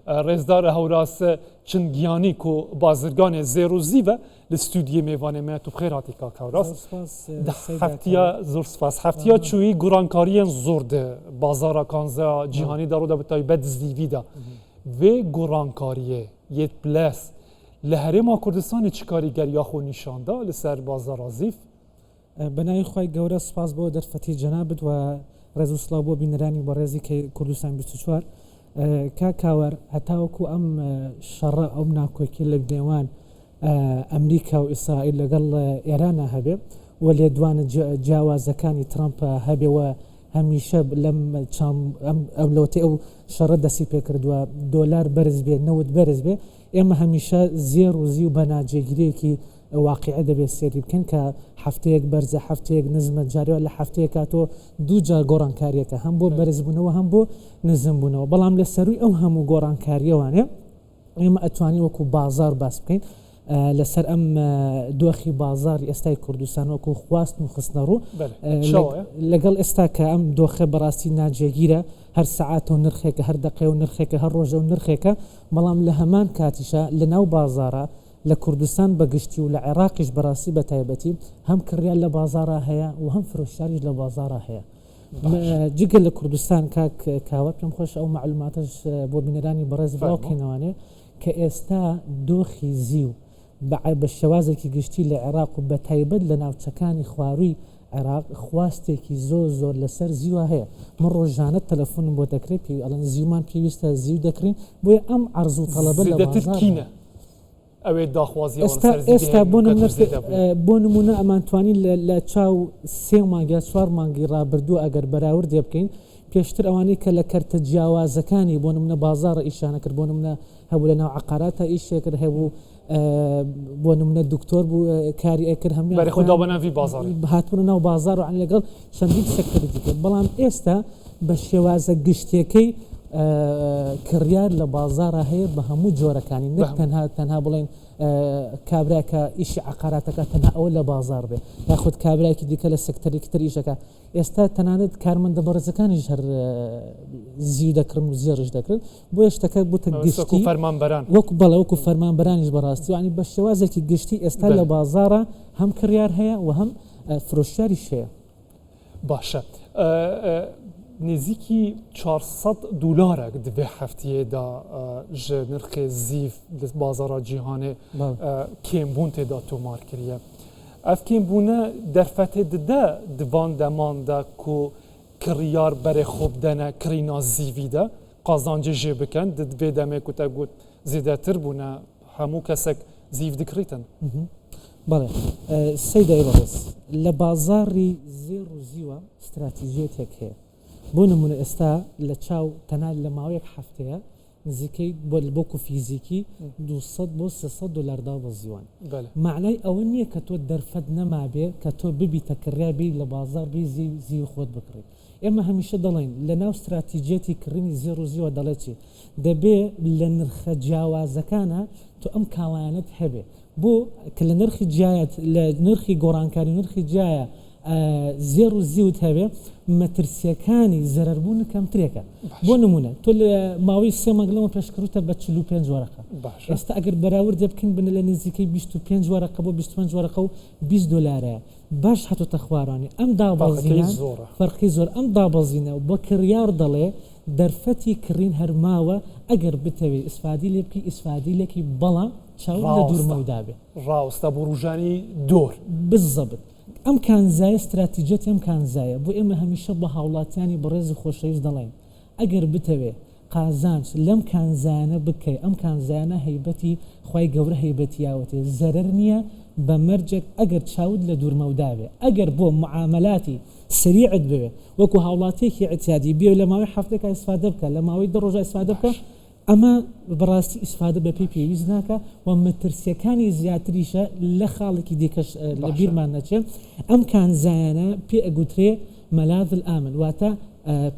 رزدار هوراس چنگیانی کو بازرگان زیروزی و لستودیو میوانه ما تو خیراتی که هوراس هفتیا زور سپاس هفتیا چوی گرانکاری زورد بازار کانزا جهانی دارو دا بتای بد زیویدا و گرانکاریه یت پلاس لهرما کردستان چیکاری گریا خو نشانده لسر بازار ازیف بنای خوای گوره سپاس بود در فتی جنابت و رزوسلا بو بینرانی بارزی که کردستان 24 كاكاور هتاوكو شر ناكو كل بنيوان أمريكا وإسرائيل لقل إيران هبه واليدوان جاوز كان ترامب هبه وهميشه لم تشام أولوتي أو شر دسي بيكردوا دولار برز به نود برز به إما هميشه زيرو زيو بنا جيريكي واقعه دەبێت سێری بکەن کە هەفتەیەک بەرزە هەفتەیەک نزمە جاریوە لە هەفتەیەکا تۆ دوو جار گۆڕانکاریەکە هەم بۆ بەرزبوونەوە هەم بۆ نزمبوونەوە بەڵام لە سەروی ئەو هەموو گۆڕانکاریەوانێ ئێمە ئەتوانی وەکو بازار باس بکەین لەسەر ئەم دۆخی بازاری ئێستای کوردستان وەکو خواست و خستنە ڕوو لەگەڵ ئێستا کە ئەم دۆخە بەڕاستی ناجێگیرە هەر سەعاتە و نرخێکە هەر دەقێ و نرخێکە هەر ڕۆژە و نرخێکە بەڵام لە هەمان کاتیشە لە ناو بازارە لە کوردستان بەگشتی و لە عێراقیش بەڕاستی بە تایبەتی هەم کڕیان لە بازارە هەیە و هەم فرۆشتاریش لە بازارە هەیە جگە لە کوردستان کاوە پێم خۆش ئەو معلوماتش بۆ بینەرانی بەڕێز بڵاوکەینەوانێ کە ئێستا دۆخی زیو بە شێوازێکی گشتی لە عێراق و بە تایبەت لە ناوچەکانی خوارووی عێراق خواستێکی زۆر لەسەر زیوە هەیە من ڕۆژانە تەلەفۆنم بۆ دەکرێت ئەڵەن زیومان پێویستە زیو دەکرین بۆیە ئەم عەرز و تەڵەبە لە بازار ئەوێ داخوازی ئێستا بۆ نمونە ئەمانتوانی لە چاو 3 مانگە 4 مانگی ڕابردوو ئەگەر بەراورد بکەین پێشتر ئەوانەی کە لە کەرتە جیاوازەکانی بۆ نمونە بازارە ئیشانە کرد بۆ نمونە هەبوو لە ناو عقاراتە ئیشێکرد هەبوو بۆ نمونە دکتۆر بوو کاری ئەکرد هەمیان خوددابناوی بازاری هاتبوونە ناو بازار و عن لەگەڵ چەندین سەکتەری دیکە بەڵام ئێستا بە شێوازە گشتێکەی کڕیار لە بازارە هەیە بە هەموو جۆرەکانی نەک تەنها بڵێن کابراکە ئیشی عقاراتەکە تەنها ئەوە لە بازار بێ یاخود کابراایکی دیکە لە سەکتەرێکی تر ئیشەکە ئێستا تەنانەت کارمەندە بەڕێزەکانیش هەر زیو دەکردن و زێڕش دەکرد بۆ شتەکە بوتە گشتی فەرمانبەران وەکو بەڵێ وەکو فەرمانبەرانیش بەڕاستی وانی بە شێوازێکی گشتی ئێستا لە بازارە هەم کڕیار هەیە و هەم فرۆشتاریش هەیە باشە نزیکی 400 دلارێک دەبێ هەفتەیەدا ji nirxê zîv li bazara cîhanê kêmbûn têda tomar kiriye. Ev kêmbûne derfetê dide di van deman de ku kiryar berê xwe bidene kirîna zîvî de qazancê jê bikin di vê demê ku te got zêdetir bûne hemû kesek zîv dikiritin. بەڵێ سەیدای بەڕێز لە بازاری زێڕ و زیوە استراتیژیەتێک هەیە بۆ نمونە ئێستا لە چاو تەنها لە ماوەیەک هەفتەیە نزیکەی بۆکو فیزیکی 200 بۆ 300 دلاردا بە زیوان معنای ئەوە نییە کە تۆ دەرفەت نەمابێ کە تۆ ببیتە کڕیا بی لە بازار بی زیو خۆت بکڕیت ئێمە هەمیشە دەڵێن لە ناو استراتیژیەتی کڕینی زێڕ و زیوە دەڵێ چی دەبێ لە نرخە جیاوازەکانە تۆ ئەم کاڵایانت هەبێ بۆ کە لە نرخی جایەت لە نرخی گۆڕانکاری نرخی جایە زێڕ و زیوت هەبێ مەترسیەکانی زەرەربوون کەمترێکە بۆ نمونە تۆ لە ماوەی 3 مانگ لەمە پێشکەوتە بە 45 وەرەقە ئێستا ئەگەر بەراورد بکەین بنە لە نزیکەی 25 وەرەقە بۆ 25 وەرەقە و 20 دلارەیە باش هاتوتە خوارانی ئەم دابەزینە فەرقی زۆر ئەم دابەزینە و بە کڕیار دەڵێ دەرفەتی کڕین هەرماوە ئەگەر بتەوێت ئیسفادی لێ بکەی ئیسفادی لێکی بەڵام چاو لە دوورمەودا بێ ڕاستە بۆ ڕوژانی دۆر بالضبط ئەم کانزایە استراتیژیەت ئەم کانزایە بۆ ئێمە هەمیشە بە هاوڵاتیانی بەڕێزی خۆشەویست دەڵێن ئەگەر بتەوێ قازانج لەم کانزایانە بکەی ئەم کانزایانە هەیبەتی خی گەورە هەیبەتیاوەتێ زەرەر نییە بە مەرجێک ئەگەر چاود لە دوورمەودا بێ ئەگەر بۆ معاملاتی سریعت بوێ وەکو هاوڵاتێکی ئەتیادی بێ لە ماوەی هەفتێکە ئیسفادە بکە لە ماوەی 2 ڕۆژە ئیسفادە بکە ئەمە بەڕاستی ئیسفادە بە پێی پێویست ناکە و مەترسیەکانی زیاتریشە لە خاڵێکی دیکەش لە بیرمان نەچێت ئەم کانزایانە پێ ئەگوترێ مەلاذ الئامن واتە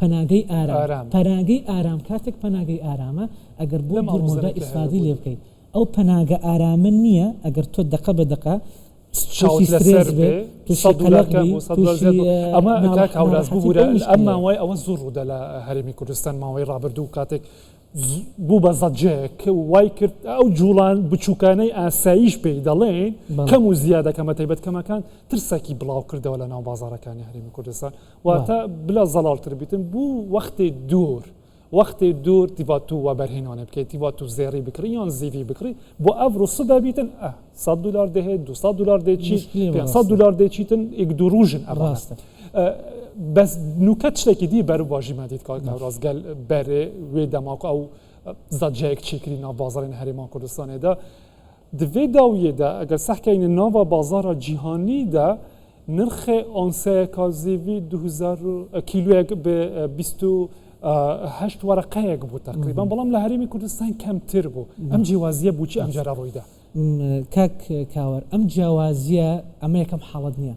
پەناگەی ئارام پەناگەی ئارام کاتێک پەناگەی ئارامە ئەگەر بۆ دوورمەودا ئیسفادی لێ بکەیت ئەو پەناگە ئارامن نییە ئەگەر تۆ دقە بە دقە ئەمە کاک هەوراز ببوورە ئەم ماوەی ئەوە زۆر ڕوودا لە هەرێمی کوردستان ماوەی ڕابردوو کاتێک بوو بە زەجێک وای کرد ئەو جوڵان بچووکانەی ئاساییش پێی دەڵێن کەم و زیادەکەمە تایبەت کەمەکان ترسێکی بڵاو کردەوە لە ناو بازارەکانی هەرێمی کوردستان واتە بلا زەڵالتر بیتن بوو وەختی دوور تیڤاتوو و بەرهێنانە بکەیت تیڤاتوو زێڕی بکڕی یان زیوی بکڕی بۆ ئەڤڕۆ سبە بیتن $100 دەهێت $200 دێچیت $500 دێچیتن ئێک دوو ڕوژن ئەڕاستە بەس نوکە شتێکی دی بەر باشی مەدیت ڕازگەل بەرێ وێ دەماکو ئەو زەجەیەک چیکری ناو بازارên herêma Kurdistanê de di vê dawiyê de eger sehkeyîne nava bazara cîhanî de nirxê onseyeka zêvî 2000 kîloyek bi 28 wereqeyek bû teqrîban belam li herêmê Kurdistan kemtir bû em cîwaziye bû çi em jara rûyî de کاک کاوەر ئەم جیاوازیە ئەمە یەکەم حاڵەت نییە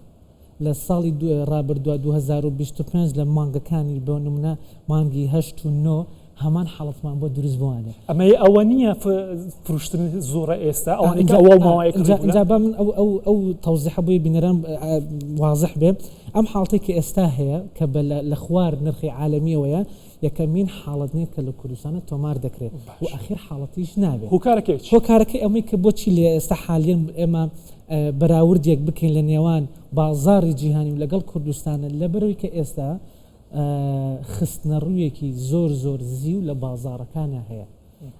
لە ساڵی ڕابردووە 2025 لە مانگەکانی بۆ نمونە مانگی 8 و 9 هەمان حاڵەتمان بۆ دروست بوانێ ئەمە ئەوە نییە فروشتن زۆرە ئێستا ئەوە ماوەیەک با من ئەو تەوزیح بووی بینەران واضح بێ ئەم حاڵەتێکی ئێستا هەیە کە لە خوار نرخی عالەمیەوەیە یەکەمین حاڵەتنێک کە لە کوردستانە تۆمار دەکرێت و ئەخیر حاڵەتیش نابێت هۆکارەکەی ئەمەی کە بۆچی لە ئێستا حالیان ئێمە بەراوردێک بکەین لە نێوان بازاری جیهانی و لەگەڵ کوردستانە لەبەرەوەی کە ئێستا خستنە ڕوویەکی زۆر زیو لە بازارەکانە هەیە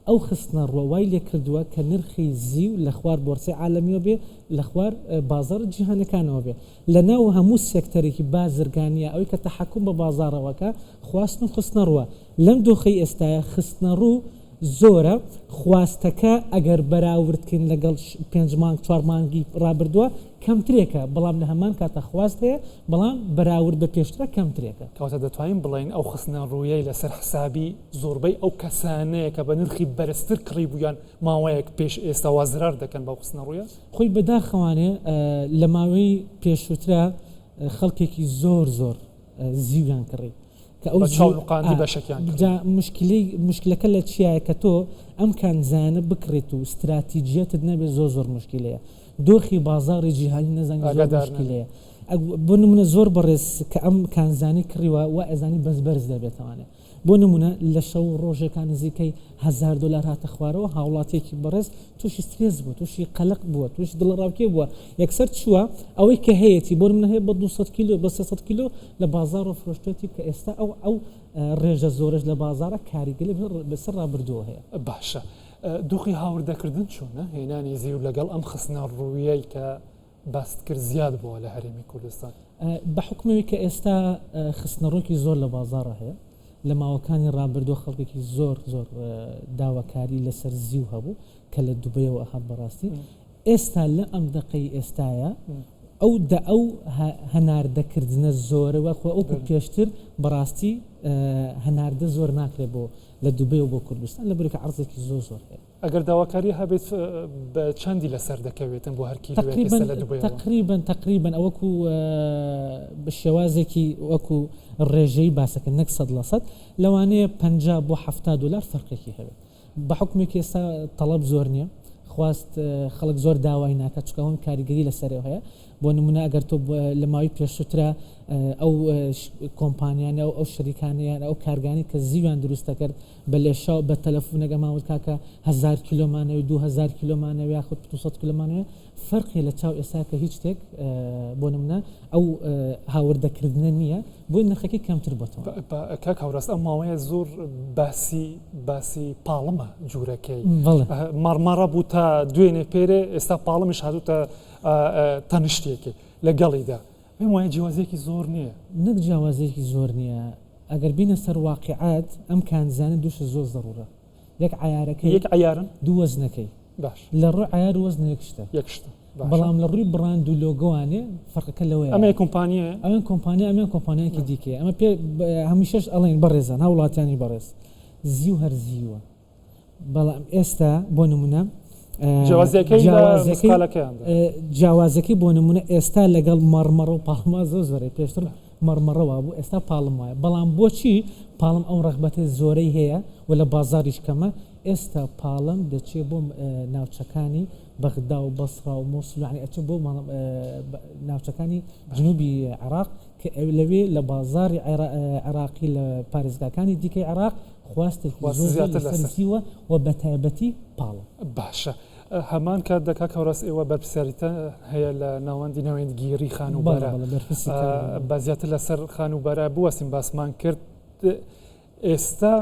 ئەو خستنە ڕوە وای لێ کردووە کە نرخی زیو لە خوار بۆرسی عالەمیەوە بێ لە خوار بازار جیهانەکانەوە بێ لە ناو هەموو سێکتەرێکی بازرگانیە ئەوەی کە تەحەکوم بە بازارەوەکە خواستن خستنە ڕوە لەم دۆخەی ئێستاە خستنە ڕوو زۆرە خواستەکە ئەگەر بەراوردکردن لەگەڵ 5 مانگ 4 مانگی ڕابردووە کەمترێکە بەڵام لە هەمان کاتە خواست هەیە بەڵام بەراورد بە پێشترە کەمترێکە کەواتە دەتوانین بڵین ئەو خستنە ڕوویەی لەسەر حسابی زۆربەی ئەو کەسانەیە کە بە نرخی بەرزتر کڕی بوویان ماوەیەک پێش ئێستا وازرار دەکەن بەو خستنە ڕوویە خۆی بەداخەوانێ لە ماوەی پێشووترا خەڵکێکی زۆر زیویان کڕی مشکلەکە لە چیایە کە تۆ ئەم کانزانە بکرێت و استراتیجیەتت نەبێت زۆر مشکلەیە دۆخی بازاری جیهانی نەزانانی مشکلەیە بۆ نمونە زۆر بەڕێز کە ئەم کانزانی کڕیوە و ئەزانی بەرز دەبێتوانێت بۆ نمونە لە شەو ڕۆژەکان نزیکەی $1000 هاتە خوارەوە هاوڵاتێکی بەڕێز تووشی سترێس بوو تووشی قەلق بووە تووشی دڵڕاوکێ بووە یەکسەر چووە ئەوەی کە هەیەی بۆ منە هەیە بە 200 کیلو بە 300 کیلو لە بازار و فرۆشتێتی کە ئێستا ئەو ڕێژە زۆرش لە بازارە کاریگەلی بەسەر ڕابردووە هەیە باشە دۆخی هاوردەکردن چۆنە هێنانی زیو لەگەڵ ئەم خستنە ڕوویەی کە باست کرد زیاد بووە لە هەرێمی کوردستان بە حکمەوەی کە ئێستا خستنەڕۆکی زۆر لە بازارە هەیە لە ماوەکانی ڕابردووە خەڵکێکی زۆر داواکاری لەسەر زیو هەبوو کە لە دوبەیەوە هات بەڕاستی ئێستا لە ئەم دقەی ئێستاە ئەو هەناردەکردنە زۆرەوە خۆ ئەو پێشتر بەڕاستی هەناردە زۆر ناکرێت بۆ لە دوبەی و بۆ کوردستان لە بەرەکە عەرزێکی زۆر هەیە ئەگەر داواکاری هەبێت بە چەندی لەسەر دەکەوێتن بۆ هەرکی تقریبا ئەوەکو بە شێوازێکی وەکو ڕێژەی باسەکە نەک 100% لەوانەیە $50 بۆ $70 فەرقێکی هەبێت بە حکمێکی ئێستا تەڵەب زۆر نییە خواست خەڵک زۆر داوای ناکات چکە هەم کاریگەری لەسەرەوە هەیە بۆ نمونە ئەگەر تۆ لە ماوەی پێشووترە ئەو کۆمپانیانە و ئەو شەریکانیان ئەو کارگانی کە زیویان دروستە کرد بە لێشاو بە تەلەفۆنەگە ماوەت کاکە 1000 کیلۆمانەوە 2000 کیلۆمانەوە یاخود 200 کیلۆمانەوە فەرقی لە چاو ئێستا کە هیچ شتێک بۆ نمونە ئەو هاوردەکردنە نییە بۆی نرخەکەی کەمتر بۆتەوە کاک هەوراست ئەم ماوەیە زۆر باسی پاڵمە جوورەکەی مەڕمەڕە بوو تا دوێنێ پێرێ ئێستا پاڵمش هاتووتە تەنیشتێکی لەگەڵیدا پێم وایە جیاوازێکی زۆر نییە نەک جیاوازێکی زۆر نییە ئەگەر بینە سەر واقعات ئەم کانزانە دووشە زۆر زەڕورە یەک عیارن دوو وەزنەکەی باش لە ڕووی عیار وەزن یەکشتە بەڵام لە ڕووی بڕاند و لۆگۆوانێ فەرقەکە لەوەیە ئەمە کۆمپانیە ئەمە کۆمپانیایەکی دیکەیە ئەمە پێ هەمیشەش ئەڵێن بەڕێزان هاوڵاتیانی بەڕێز زیو هەر زیوە بەڵام ئێستا بۆ نمونە جیاوازەکەی بۆ نمونە ئێستا لەگەڵ مەڕمەڕە و پاڵما زۆرە پێشتر مەڕمەڕەوە بوو ئێستا پاڵم وایە بەڵام بۆچی پاڵم ئەو ڕەغبەتە زۆرەی هەیە و لە بازاریش کەمە ئێستا پاڵم دەچێت بۆ ناوچەکانی بەغدا و بەسڕا و مۆسول یعنی ئەچێت بۆ ناوچەکانی جنوبی عێراق کە لەوێ لە بازاری عێراقی لە پارێزگاکانی دیکەی عێراق خواستێکی خواست زۆر زیاتر لەسەر لەسەر. زیوە و بە تایبەتی پاڵە. باشە هەمان کات دەکا کەڕاست ئێوە بەرپرسیاریتە هەیە لە ناوەندی نەوەندگیری خانوبەرە بە زیاتر لەسەر خانوبەرە بوەستیم باسمان کرد ئێستا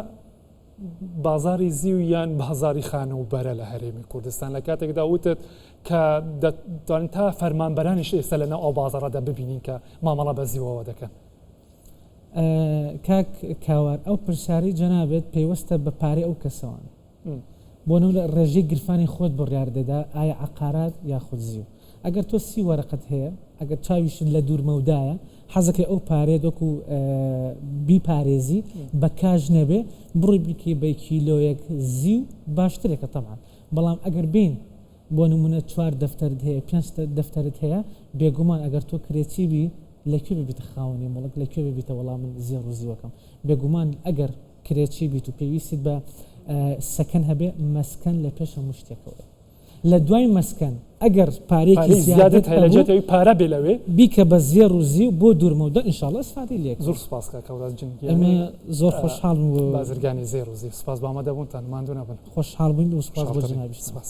بازاری زیو یان بازاری خانوبەرە لە هەرێمی کوردستان لە کاتێکدا وتت کە دەتوانین تا فەرمانبەرانیش ئێستا لەناو ئەو بازاڕەدا ببینین کە مامەڵە بە زیوەوە دەکەن. کاک کاوار ئەو پرسیاری جەنابێت پێیوەستە بە پارەی ئەو کەسەوان بۆ نمونە ڕێژەی گرفانی خۆت بڕیار دەدا ئایا عقارات یاخود زیو ئەگەر تۆ 30 وەرەقەت هەیە ئەگەر چاویشت لە دوورمەودایە حەزەکەی ئەو پارێ دۆکو بیپارێزی بە کاژ نەبێ بڕی بیکەی بە کیلۆیەک زیو باشترێکە تەمان بەڵام ئەگەر بین بۆ نمونە 4 دەفتەرت هەیە 5 دەفتەرت هەیە بێگومان ئەگەر تۆ کرێچی بی لەکوێ ببیتە خاوەنی مڵک لەکوێ ببیتە وەڵام من زیێڕ و زیوەکەم بێگومان ئەگەر کرێچی بیت و پێویستیت بە سەکەن هەبێ مەسکەن لە پێش هەموو شتێکەوە لە دوای مەسکەن ئەگەر پارێکی زیادت هەیە پارە بێ لەوێ بیکە بە زێڕ و زیو بۆ دوورمەودە ئینشاڵڵا ئیسفادەی لێک. زۆر سوپاس کاکەوراز جن ئەمە زۆر خۆشحاڵ بازرگانی زێڕ و زی سوپاس بە ئامادەبوونتان ماندوو نەبن خۆشحاڵ بووین و سوپاس بۆ جەنابی سپاس.